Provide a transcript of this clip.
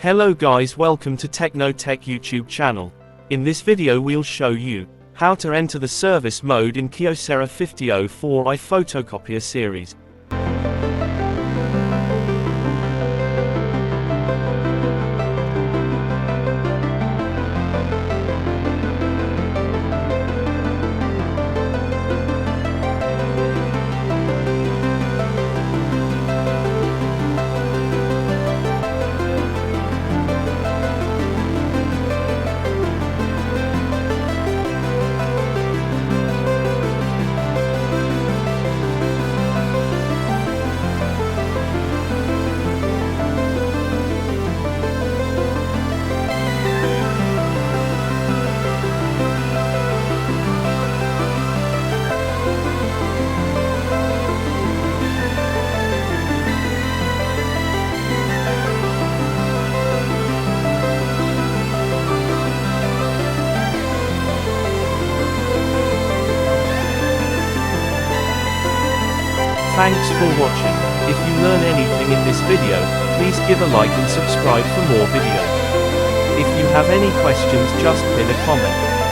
Hello guys, welcome to Techno-Tech YouTube channel. In this video we'll show you how to enter the service mode in Kyocera 5004i photocopier series. Thanks for watching. If you learn anything in this video, please give a like and subscribe for more videos. If you have any questions, just pin a comment.